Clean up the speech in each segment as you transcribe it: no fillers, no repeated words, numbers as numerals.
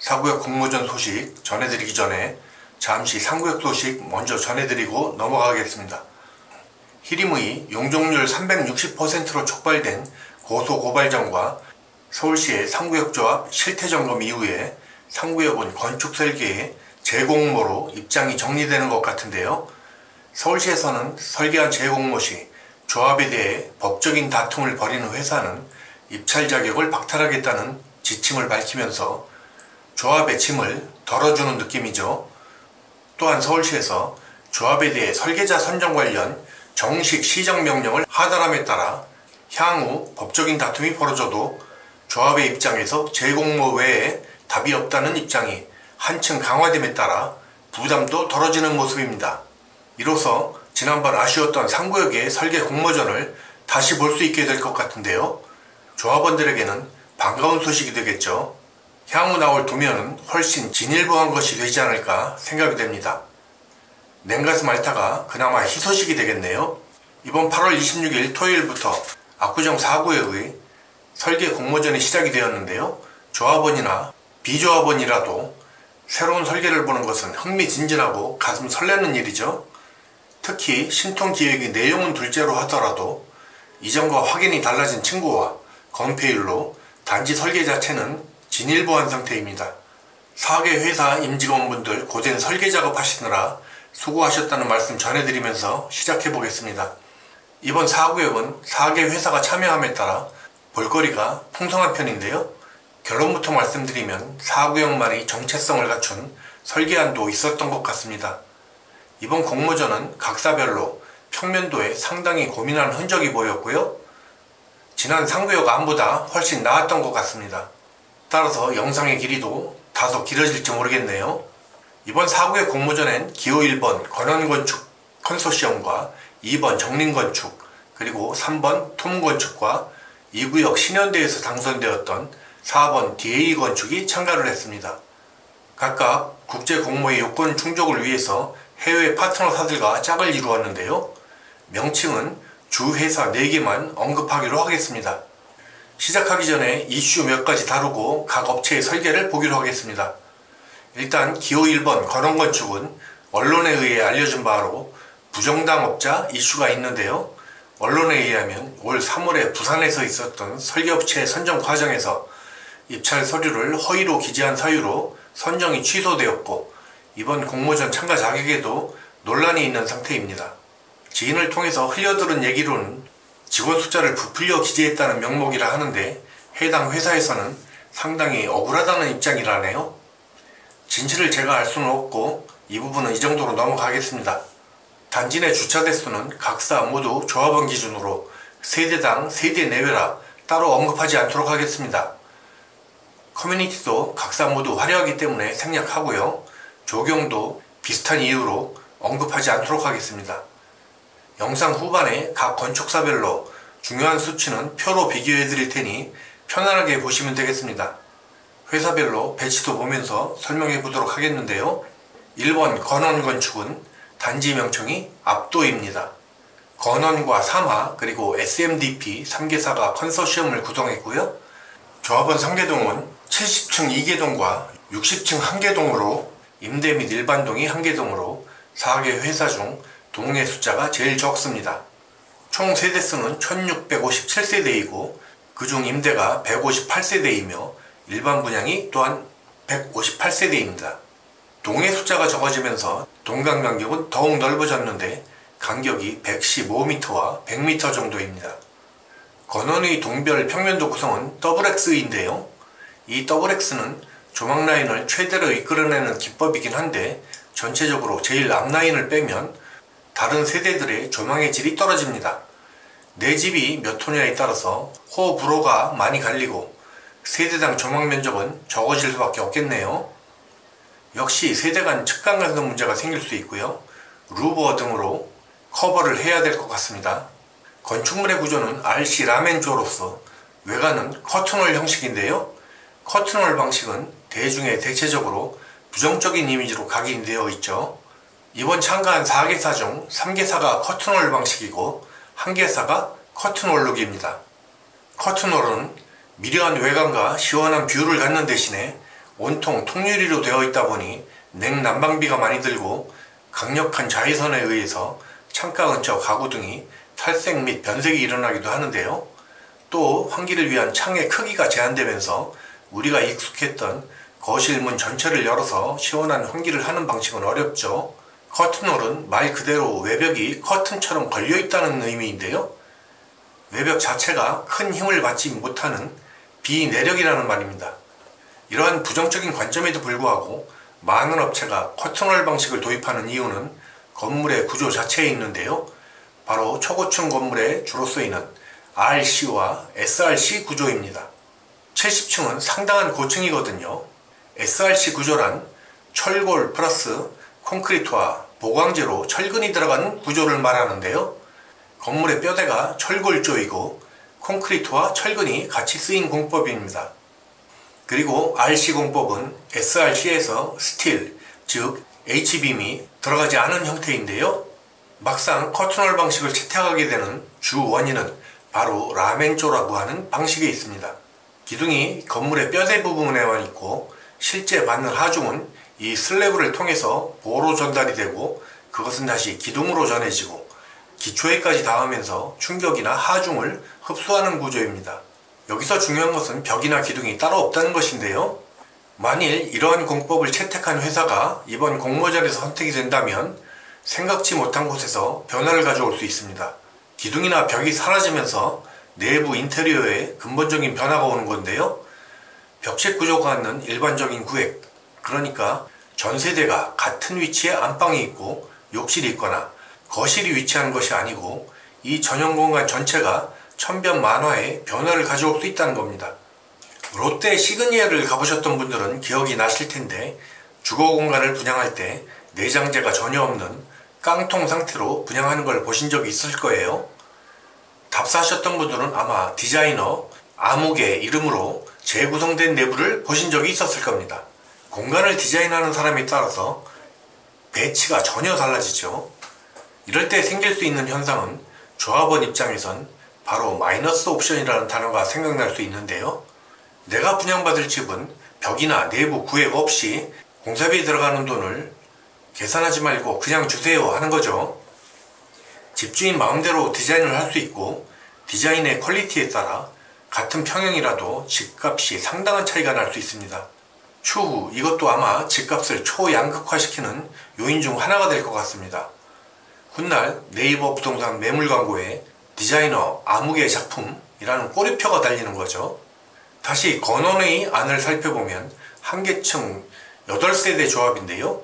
4구역 공모전 소식 전해드리기 전에 잠시 3구역 소식 먼저 전해드리고 넘어가겠습니다. 히림의 용적률 360%로 촉발된 고소고발전과 서울시의 3구역 조합 실태점검 이후에 3구역은 건축 설계에 재공모로 입장이 정리되는 것 같은데요. 서울시에서는 설계한 재공모 시 조합에 대해 법적인 다툼을 벌이는 회사는 입찰 자격을 박탈하겠다는 지침을 밝히면서 조합의 짐을 덜어주는 느낌이죠. 또한 서울시에서 조합에 대해 설계자 선정 관련 정식 시정명령을 하달함에 따라 향후 법적인 다툼이 벌어져도 조합의 입장에서 재공모 외에 답이 없다는 입장이 한층 강화됨에 따라 부담도 덜어지는 모습입니다. 이로써 지난번 아쉬웠던 3구역의 설계 공모전을 다시 볼 수 있게 될 것 같은데요. 조합원들에게는 반가운 소식이 되겠죠. 향후 나올 도면은 훨씬 진일보한 것이 되지 않을까 생각이 됩니다. 냉가슴 앓다가 그나마 희소식이 되겠네요. 이번 8월 26일 토요일부터 압구정 4구역의 설계 공모전이 시작이 되었는데요. 조합원이나 비조합원이라도 새로운 설계를 보는 것은 흥미진진하고 가슴 설레는 일이죠. 특히 신통기획의 내용은 둘째로 하더라도 이전과 확연히 달라진 층고와 건폐율로 단지 설계 자체는 진일보한 상태입니다. 4개 회사 임직원분들 고된 설계 작업하시느라 수고하셨다는 말씀 전해드리면서 시작해보겠습니다. 이번 4구역은 4개 회사가 참여함에 따라 볼거리가 풍성한 편인데요. 결론부터 말씀드리면 4구역만이 정체성을 갖춘 설계안도 있었던 것 같습니다. 이번 공모전은 각사별로 평면도에 상당히 고민한 흔적이 보였고요. 지난 3구역 안보다 훨씬 나았던 것 같습니다. 따라서 영상의 길이도 다소 길어질지 모르겠네요. 이번 4구역 공모전엔 기호 1번 건원건축 컨소시엄과 2번 정림건축 그리고 3번 토문건축과 2구역 신현대에서 당선되었던 4번 DA건축이 참가를 했습니다. 각각 국제공모의 요건 충족을 위해서 해외 파트너사들과 짝을 이루었는데요. 명칭은 주 회사 4개만 언급하기로 하겠습니다. 시작하기 전에 이슈 몇 가지 다루고 각 업체의 설계를 보기로 하겠습니다. 일단 기호 1번 건원건축은 언론에 의해 알려진 바로 부정당업자 이슈가 있는데요. 언론에 의하면 올 3월에 부산에서 있었던 설계업체 선정 과정에서 입찰 서류를 허위로 기재한 사유로 선정이 취소되었고 이번 공모전 참가 자격에도 논란이 있는 상태입니다. 지인을 통해서 흘려들은 얘기로는 직원 숫자를 부풀려 기재했다는 명목이라 하는데 해당 회사에서는 상당히 억울하다는 입장이라네요. 진실을 제가 알 수는 없고 이 부분은 이 정도로 넘어가겠습니다. 단지 내 주차 대수는 각사 모두 조합원 기준으로 세대당 세대 내외라 따로 언급하지 않도록 하겠습니다. 커뮤니티도 각사 모두 화려하기 때문에 생략하고요. 조경도 비슷한 이유로 언급하지 않도록 하겠습니다. 영상 후반에 각 건축사별로 중요한 수치는 표로 비교해 드릴 테니 편안하게 보시면 되겠습니다. 회사별로 배치도 보면서 설명해 보도록 하겠는데요. 1번 건원건축은 단지 명칭이 압도입니다. 건원과 삼하 그리고 SMDP 3개사가 컨소시엄을 구성했고요. 조합원 3개동은 70층 2개동과 60층 1개동으로 임대 및 일반동이 1개동으로 4개 회사 중 동의 숫자가 제일 적습니다. 총 세대수는 1657세대이고 그중 임대가 158세대이며 일반 분양이 또한 158세대입니다. 동의 숫자가 적어지면서 동강 간격은 더욱 넓어졌는데 간격이 115m와 100m 정도입니다. 건원의 동별 평면도 구성은 WX인데요. 이 WX는 조망 라인을 최대로 이끌어내는 기법이긴 한데 전체적으로 제일 앞 라인을 빼면 다른 세대들의 조망의 질이 떨어집니다. 내 집이 몇 호냐에 따라서 호불호가 많이 갈리고 세대당 조망 면적은 적어질 수밖에 없겠네요. 역시 세대 간 측간 간섭 문제가 생길 수 있고요. 루버 등으로 커버를 해야 될 것 같습니다. 건축물의 구조는 RC 라멘조로서 외관은 커튼홀 형식인데요. 커튼홀 방식은 대중에 대체적으로 부정적인 이미지로 각인되어 있죠. 이번 참가한 4개사 중 3개사가 커튼홀 방식이고 1개사가 커튼홀룩입니다. 커튼홀은 미려한 외관과 시원한 뷰를 갖는 대신에 온통 통유리로 되어 있다 보니 냉난방비가 많이 들고 강력한 자외선에 의해서 창가 근처 가구 등이 탈색 및 변색이 일어나기도 하는데요. 또 환기를 위한 창의 크기가 제한되면서 우리가 익숙했던 거실 문 전체를 열어서 시원한 환기를 하는 방식은 어렵죠. 커튼홀은 말 그대로 외벽이 커튼처럼 걸려있다는 의미인데요. 외벽 자체가 큰 힘을 받지 못하는 비내력이라는 말입니다. 이러한 부정적인 관점에도 불구하고 많은 업체가 커튼홀 방식을 도입하는 이유는 건물의 구조 자체에 있는데요. 바로 초고층 건물에 주로 쓰이는 RC와 SRC 구조입니다. 70층은 상당한 고층이거든요. SRC 구조란 철골 플러스 콘크리트와 보강재로 철근이 들어간 구조를 말하는데요. 건물의 뼈대가 철골조이고 콘크리트와 철근이 같이 쓰인 공법입니다. 그리고 RC 공법은 SRC에서 스틸, 즉 H빔이 들어가지 않은 형태인데요. 막상 커튼홀 방식을 채택하게 되는 주 원인은 바로 라멘조라고 하는 방식에 있습니다. 기둥이 건물의 뼈대 부분에만 있고 실제 받는 하중은 이 슬래브를 통해서 보로 전달이 되고 그것은 다시 기둥으로 전해지고 기초에까지 닿으면서 충격이나 하중을 흡수하는 구조입니다. 여기서 중요한 것은 벽이나 기둥이 따로 없다는 것인데요. 만일 이러한 공법을 채택한 회사가 이번 공모전에서 선택이 된다면 생각지 못한 곳에서 변화를 가져올 수 있습니다. 기둥이나 벽이 사라지면서 내부 인테리어에 근본적인 변화가 오는 건데요. 벽식 구조가 갖는 일반적인 구획, 그러니까 전 세대가 같은 위치에 안방이 있고 욕실이 있거나 거실이 위치한 것이 아니고 이 전용 공간 전체가 천변만화의 변화를 가져올 수 있다는 겁니다. 롯데 시그니엘을 가보셨던 분들은 기억이 나실 텐데 주거 공간을 분양할 때 내장재가 전혀 없는 깡통 상태로 분양하는 걸 보신 적이 있을 거예요. 답사하셨던 분들은 아마 디자이너 아무개 이름으로 재구성된 내부를 보신 적이 있었을 겁니다. 공간을 디자인하는 사람에 따라서 배치가 전혀 달라지죠. 이럴 때 생길 수 있는 현상은 조합원 입장에선 바로 마이너스 옵션이라는 단어가 생각날 수 있는데요. 내가 분양받을 집은 벽이나 내부 구획 없이 공사비에 들어가는 돈을 계산하지 말고 그냥 주세요 하는 거죠. 집주인 마음대로 디자인을 할 수 있고 디자인의 퀄리티에 따라 같은 평형이라도 집값이 상당한 차이가 날 수 있습니다. 추후 이것도 아마 집값을 초양극화시키는 요인 중 하나가 될 것 같습니다. 훗날 네이버 부동산 매물 광고에 디자이너 아무개 작품이라는 꼬리표가 달리는 거죠. 다시 건원의 안을 살펴보면 한계층 8세대 조합인데요.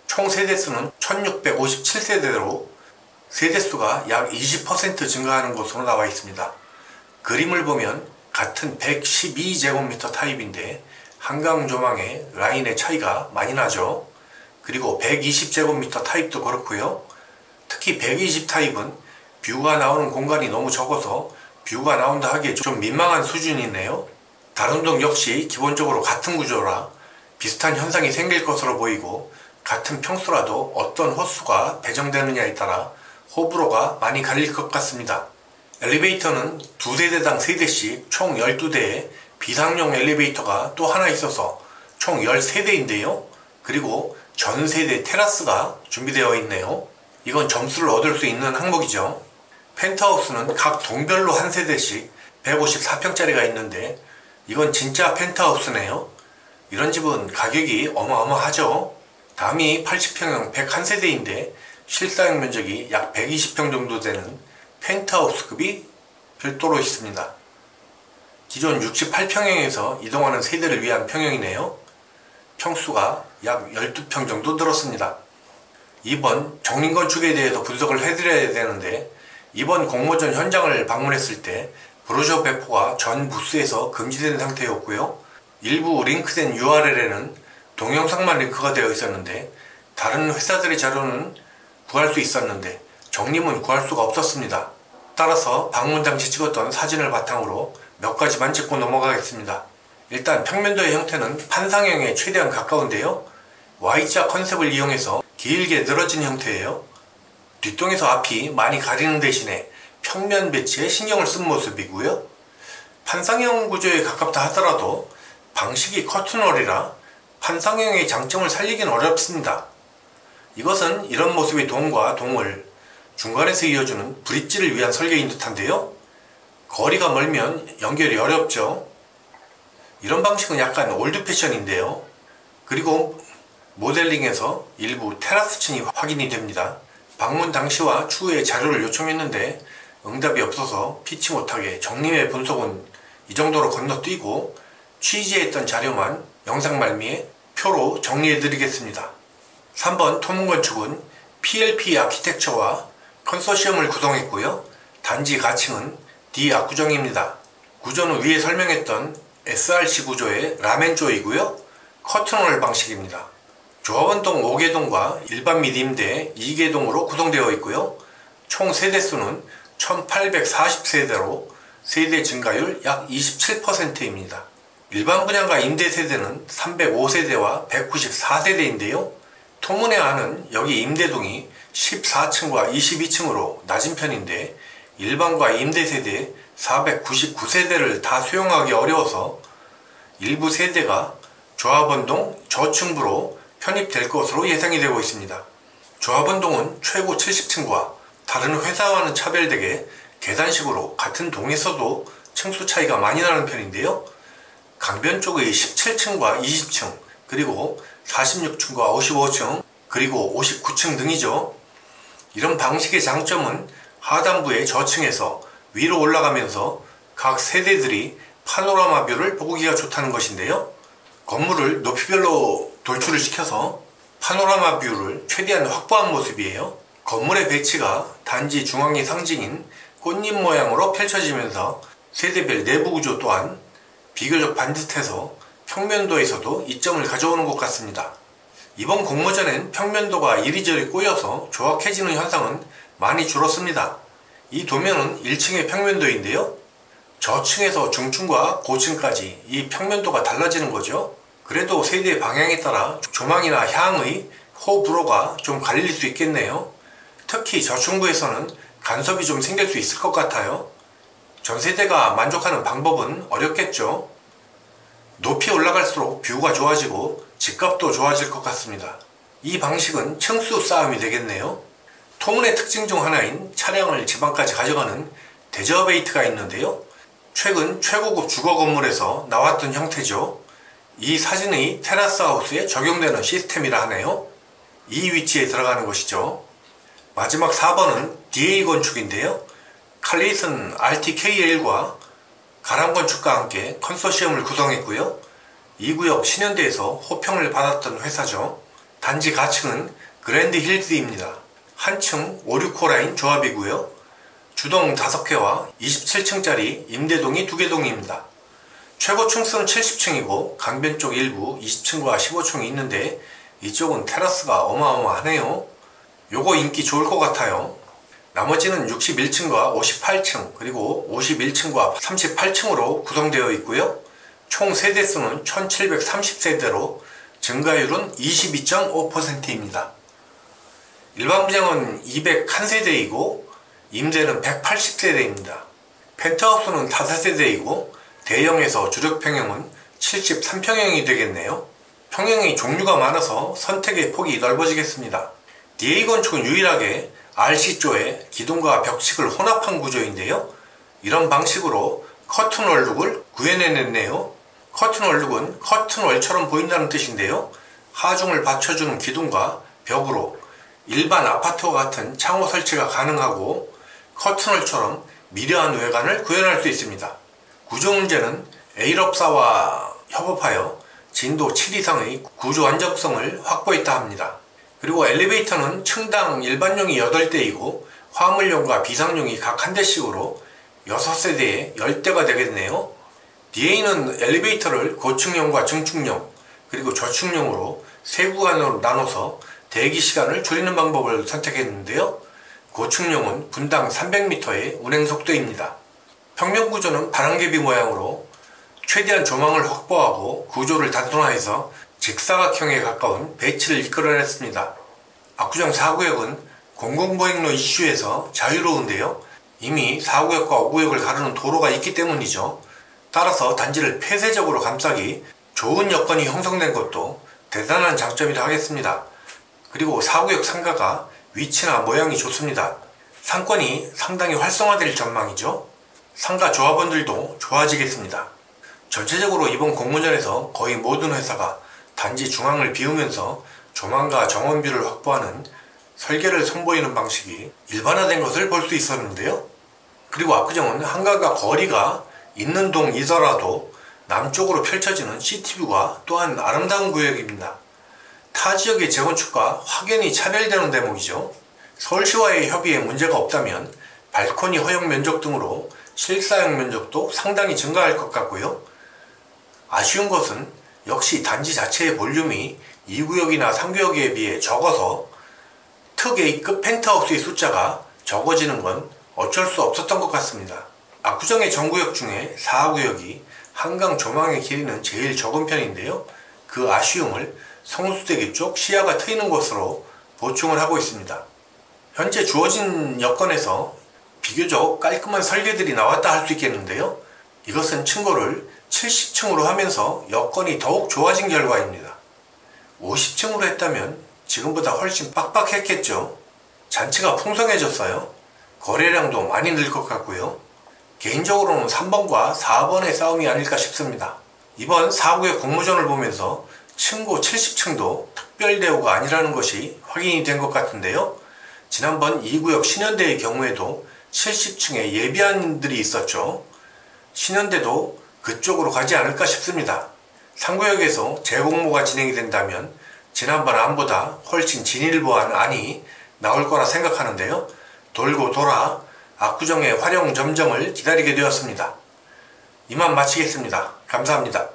총 세대수는 1657세대로 세대수가 약 20% 증가하는 것으로 나와 있습니다. 그림을 보면 같은 112제곱미터 타입인데 한강 조망의 라인의 차이가 많이 나죠. 그리고 120제곱미터 타입도 그렇고요. 특히 120 타입은 뷰가 나오는 공간이 너무 적어서 뷰가 나온다 하기에 좀 민망한 수준이네요. 다른 동 역시 기본적으로 같은 구조라 비슷한 현상이 생길 것으로 보이고 같은 평수라도 어떤 호수가 배정되느냐에 따라 호불호가 많이 갈릴 것 같습니다. 엘리베이터는 2세대당 3대씩 총 12대에 비상용 엘리베이터가 또 하나 있어서 총 13대인데요. 그리고 전세대 테라스가 준비되어 있네요. 이건 점수를 얻을 수 있는 항목이죠. 펜트하우스는 각 동별로 한 세대씩 154평짜리가 있는데 이건 진짜 펜트하우스네요. 이런 집은 가격이 어마어마하죠. 다음이 80평형 101세대인데 실사용 면적이 약 120평 정도 되는 펜트하우스급이 별도로 있습니다. 기존 68평형에서 이동하는 세대를 위한 평형이네요. 평수가 약 12평 정도 들었습니다. 이번 정린건축에 대해서 분석을 해드려야 되는데 이번 공모전 현장을 방문했을 때 브로셔 배포가 전 부스에서 금지된 상태였고요. 일부 링크된 URL에는 동영상만 링크가 되어 있었는데 다른 회사들의 자료는 구할 수 있었는데 정림은 구할 수가 없었습니다. 따라서 방문 당시 찍었던 사진을 바탕으로 몇 가지만 짚고 넘어가겠습니다. 일단 평면도의 형태는 판상형에 최대한 가까운데요. Y자 컨셉을 이용해서 길게 늘어진 형태예요. 뒷동에서 앞이 많이 가리는 대신에 평면 배치에 신경을 쓴 모습이고요. 판상형 구조에 가깝다 하더라도 방식이 커튼홀이라 환상형의 장점을 살리긴 어렵습니다. 이것은 이런 모습의 동과 동을 중간에서 이어주는 브릿지를 위한 설계인 듯한데요. 거리가 멀면 연결이 어렵죠. 이런 방식은 약간 올드 패션인데요. 그리고 모델링에서 일부 테라스층이 확인이 됩니다. 방문 당시와 추후에 자료를 요청했는데 응답이 없어서 피치 못하게 정림의 분석은 이 정도로 건너뛰고 취재했던 자료만 영상 말미에 표로 정리해 드리겠습니다. 3번 토문건축은 PLP 아키텍처와 컨소시엄을 구성했고요. 단지 가칭은 D 압구정입니다. 구조는 위에 설명했던 SRC 구조의 라멘조이고요. 커튼홀 방식입니다. 조합원동 5개동과 일반 및 임대 2개동으로 구성되어 있고요. 총 세대수는 1840세대로 세대 증가율 약 27%입니다. 일반 분양가 임대 세대는 305세대와 194세대인데요. 토문의 안은 여기 임대동이 14층과 22층으로 낮은 편인데 일반과 임대 세대 499세대를 다 수용하기 어려워서 일부 세대가 조합원동 저층부로 편입될 것으로 예상이 되고 있습니다. 조합원동은 최고 70층과 다른 회사와는 차별되게 계단식으로 같은 동에서도 층수 차이가 많이 나는 편인데요. 강변 쪽의 17층과 20층, 그리고 46층과 55층, 그리고 59층 등이죠. 이런 방식의 장점은 하단부의 저층에서 위로 올라가면서 각 세대들이 파노라마 뷰를 보기가 좋다는 것인데요. 건물을 높이별로 돌출을 시켜서 파노라마 뷰를 최대한 확보한 모습이에요. 건물의 배치가 단지 중앙의 상징인 꽃잎 모양으로 펼쳐지면서 세대별 내부 구조 또한 비교적 반듯해서 평면도에서도 이점을 가져오는 것 같습니다. 이번 공모전엔 평면도가 이리저리 꼬여서 조악해지는 현상은 많이 줄었습니다. 이 도면은 1층의 평면도인데요. 저층에서 중층과 고층까지 이 평면도가 달라지는 거죠. 그래도 세대 방향에 따라 조망이나 향의 호불호가 좀 갈릴 수 있겠네요. 특히 저층부에서는 간섭이 좀 생길 수 있을 것 같아요. 전세대가 만족하는 방법은 어렵겠죠. 높이 올라갈수록 뷰가 좋아지고 집값도 좋아질 것 같습니다. 이 방식은 층수 싸움이 되겠네요. 토문의 특징 중 하나인 차량을 지방까지 가져가는 대저베이트가 있는데요. 최근 최고급 주거 건물에서 나왔던 형태죠. 이 사진의 테라스 하우스에 적용되는 시스템이라 하네요. 이 위치에 들어가는 것이죠. 마지막 4번은 DA 건축인데요. 칼리슨 RTKL과 가람건축과 함께 컨소시엄을 구성했고요. 이 구역 신현대에서 호평을 받았던 회사죠. 단지 가층은 그랜드 힐즈입니다. 한층 5, 6호 라인 조합이고요. 주동 5개와 27층짜리 임대동이 2개동입니다. 최고 층수는 70층이고 강변 쪽 일부 20층과 15층이 있는데 이쪽은 테라스가 어마어마하네요. 요거 인기 좋을 것 같아요. 나머지는 61층과 58층 그리고 51층과 38층으로 구성되어 있고요. 총 세대수는 1730세대로 증가율은 22.5%입니다. 일반 분양은 201세대이고 임대는 180세대입니다. 펜트하우스는 5세대이고 대형에서 주력평형은 73평형이 되겠네요. 평형의 종류가 많아서 선택의 폭이 넓어지겠습니다. DA 건축은 유일하게 RC조에 기둥과 벽식을 혼합한 구조인데요. 이런 방식으로 커튼 월룩을 구현해냈네요. 커튼 월룩은 커튼 월처럼 보인다는 뜻인데요. 하중을 받쳐주는 기둥과 벽으로 일반 아파트와 같은 창호 설치가 가능하고 커튼홀처럼 미려한 외관을 구현할 수 있습니다. 구조 문제는 A업사와 협업하여 진도 7 이상의 구조 안정성을 확보했다 합니다. 그리고 엘리베이터는 층당 일반용이 8대이고 화물용과 비상용이 각 1대씩으로 6세대에 10대가 되겠네요. DA는 엘리베이터를 고층용과 중층용 그리고 저층용으로 세 구간으로 나눠서 대기 시간을 줄이는 방법을 선택했는데요. 고층용은 분당 300m의 운행 속도입니다. 평면 구조는 바람개비 모양으로 최대한 조망을 확보하고 구조를 단순화해서 직사각형에 가까운 배치를 이끌어냈습니다. 압구정 4구역은 공공보행로 이슈에서 자유로운데요. 이미 4구역과 5구역을 가르는 도로가 있기 때문이죠. 따라서 단지를 폐쇄적으로 감싸기 좋은 여건이 형성된 것도 대단한 장점이라 하겠습니다. 그리고 4구역 상가가 위치나 모양이 좋습니다. 상권이 상당히 활성화될 전망이죠. 상가 조합원들도 좋아지겠습니다. 전체적으로 이번 공모전에서 거의 모든 회사가 단지 중앙을 비우면서 조망과 정원뷰를 확보하는 설계를 선보이는 방식이 일반화된 것을 볼 수 있었는데요. 그리고 압구정은 한강과 거리가 있는 동이더라도 남쪽으로 펼쳐지는 시티뷰가 또한 아름다운 구역입니다. 타 지역의 재건축과 확연히 차별되는 대목이죠. 서울시와의 협의에 문제가 없다면 발코니 허용 면적 등으로 실사용 면적도 상당히 증가할 것 같고요. 아쉬운 것은 역시 단지 자체의 볼륨이 2구역이나 3구역에 비해 적어서 특 A급 펜트하우스의 숫자가 적어지는 건 어쩔 수 없었던 것 같습니다. 압구정의 전구역 중에 4구역이 한강 조망의 길이는 제일 적은 편인데요. 그 아쉬움을 성수대교 쪽 시야가 트이는 곳으로 보충을 하고 있습니다. 현재 주어진 여건에서 비교적 깔끔한 설계들이 나왔다 할 수 있겠는데요. 이것은 층고를 70층으로 하면서 여건이 더욱 좋아진 결과입니다. 50층으로 했다면 지금보다 훨씬 빡빡했겠죠. 잔치가 풍성해졌어요. 거래량도 많이 늘 것 같고요. 개인적으로는 3번과 4번의 싸움이 아닐까 싶습니다. 이번 4구역 공모전을 보면서 층고 70층도 특별 대우가 아니라는 것이 확인이 된 것 같은데요. 지난번 2구역 신현대의 경우에도 70층에 예비한들이 있었죠. 신현대도 그쪽으로 가지 않을까 싶습니다. 3구역에서 재공모가 진행이 된다면 지난번 안보다 훨씬 진일보한 안이 나올 거라 생각하는데요. 돌고 돌아 압구정의 활용 점정을 기다리게 되었습니다. 이만 마치겠습니다. 감사합니다.